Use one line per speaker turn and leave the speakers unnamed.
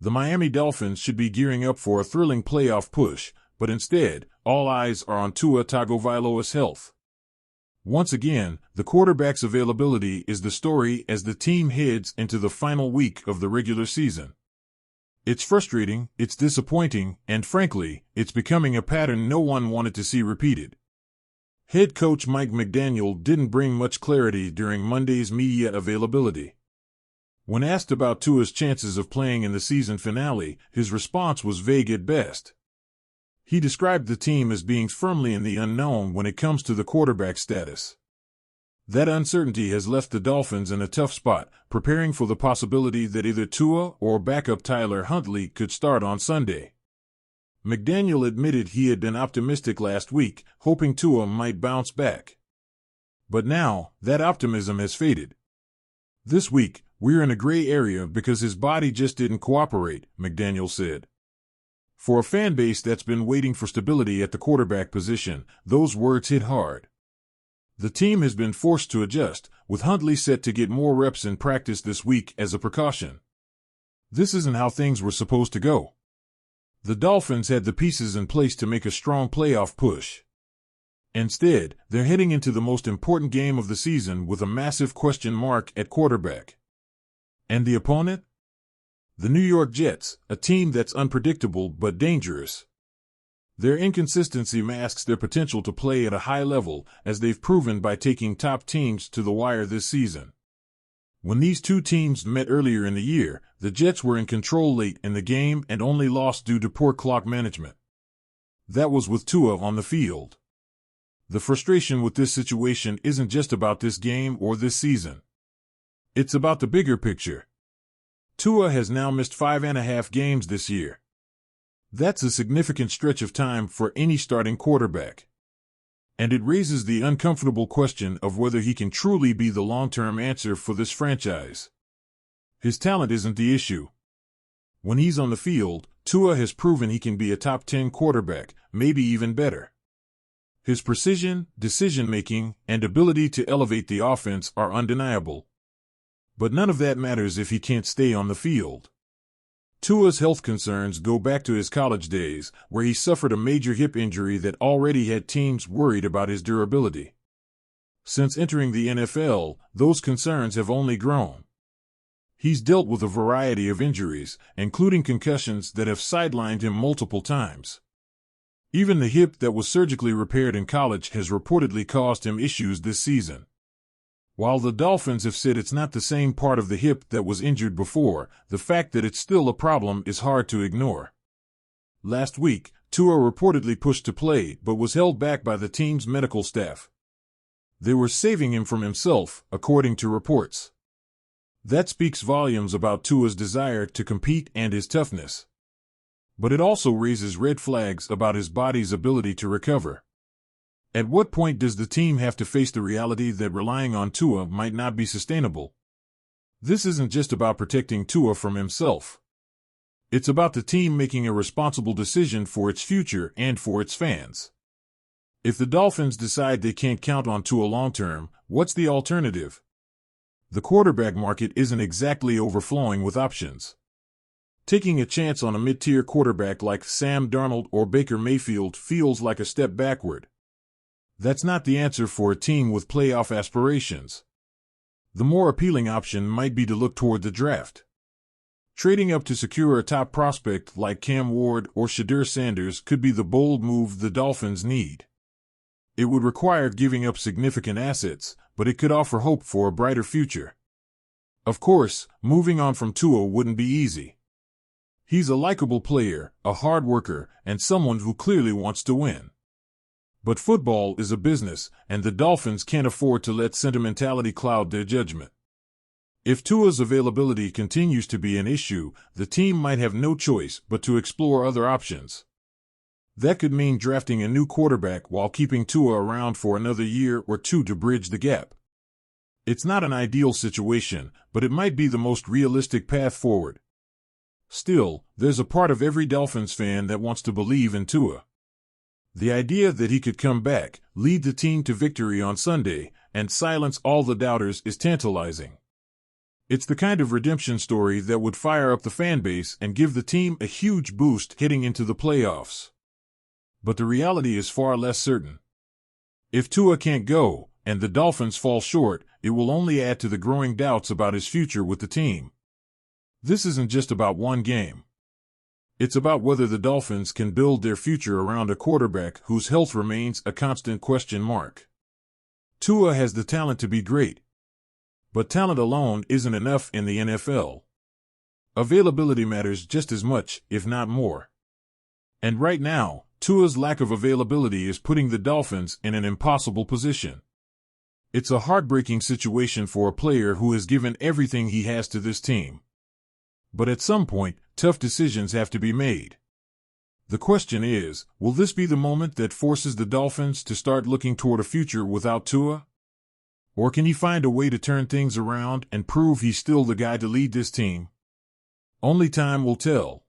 The Miami Dolphins should be gearing up for a thrilling playoff push, but instead, all eyes are on Tua Tagovailoa's health. Once again, the quarterback's availability is the story as the team heads into the final week of the regular season. It's frustrating, it's disappointing, and frankly, it's becoming a pattern no one wanted to see repeated. Head coach Mike McDaniel didn't bring much clarity during Monday's media availability. When asked about Tua's chances of playing in the season finale, his response was vague at best. He described the team as being firmly in the unknown when it comes to the quarterback status. That uncertainty has left the Dolphins in a tough spot, preparing for the possibility that either Tua or backup Tyler Huntley could start on Sunday. McDaniel admitted he had been optimistic last week, hoping Tua might bounce back. But now, that optimism has faded. This week, we're in a gray area because his body just didn't cooperate, McDaniel said. For a fan base that's been waiting for stability at the quarterback position, those words hit hard. The team has been forced to adjust, with Huntley set to get more reps in practice this week as a precaution. This isn't how things were supposed to go. The Dolphins had the pieces in place to make a strong playoff push. Instead, they're heading into the most important game of the season with a massive question mark at quarterback. And the opponent? The New York Jets, a team that's unpredictable but dangerous. Their inconsistency masks their potential to play at a high level, as they've proven by taking top teams to the wire this season. When these two teams met earlier in the year, the Jets were in control late in the game and only lost due to poor clock management. That was with Tua on the field. The frustration with this situation isn't just about this game or this season. It's about the bigger picture. Tua has now missed 5.5 games this year. That's a significant stretch of time for any starting quarterback. And it raises the uncomfortable question of whether he can truly be the long-term answer for this franchise. His talent isn't the issue. When he's on the field, Tua has proven he can be a top 10 quarterback, maybe even better. His precision, decision-making, and ability to elevate the offense are undeniable. But none of that matters if he can't stay on the field. Tua's health concerns go back to his college days, where he suffered a major hip injury that already had teams worried about his durability. Since entering the NFL, those concerns have only grown. He's dealt with a variety of injuries, including concussions that have sidelined him multiple times. Even the hip that was surgically repaired in college has reportedly caused him issues this season. While the Dolphins have said it's not the same part of the hip that was injured before, the fact that it's still a problem is hard to ignore. Last week, Tua reportedly pushed to play but was held back by the team's medical staff. They were saving him from himself, according to reports. That speaks volumes about Tua's desire to compete and his toughness. But it also raises red flags about his body's ability to recover. At what point does the team have to face the reality that relying on Tua might not be sustainable? This isn't just about protecting Tua from himself. It's about the team making a responsible decision for its future and for its fans. If the Dolphins decide they can't count on Tua long-term, what's the alternative? The quarterback market isn't exactly overflowing with options. Taking a chance on a mid-tier quarterback like Sam Darnold or Baker Mayfield feels like a step backward. That's not the answer for a team with playoff aspirations. The more appealing option might be to look toward the draft. Trading up to secure a top prospect like Cam Ward or Shedeur Sanders could be the bold move the Dolphins need. It would require giving up significant assets, but it could offer hope for a brighter future. Of course, moving on from Tua wouldn't be easy. He's a likable player, a hard worker, and someone who clearly wants to win. But football is a business, and the Dolphins can't afford to let sentimentality cloud their judgment. If Tua's availability continues to be an issue, the team might have no choice but to explore other options. That could mean drafting a new quarterback while keeping Tua around for another year or two to bridge the gap. It's not an ideal situation, but it might be the most realistic path forward. Still, there's a part of every Dolphins fan that wants to believe in Tua. The idea that he could come back, lead the team to victory on Sunday, and silence all the doubters is tantalizing. It's the kind of redemption story that would fire up the fan base and give the team a huge boost heading into the playoffs. But the reality is far less certain. If Tua can't go, and the Dolphins fall short, it will only add to the growing doubts about his future with the team. This isn't just about one game. It's about whether the Dolphins can build their future around a quarterback whose health remains a constant question mark. Tua has the talent to be great. But talent alone isn't enough in the NFL. Availability matters just as much, if not more. And right now, Tua's lack of availability is putting the Dolphins in an impossible position. It's a heartbreaking situation for a player who has given everything he has to this team. But at some point, tough decisions have to be made. The question is, will this be the moment that forces the Dolphins to start looking toward a future without Tua? Or can he find a way to turn things around and prove he's still the guy to lead this team? Only time will tell.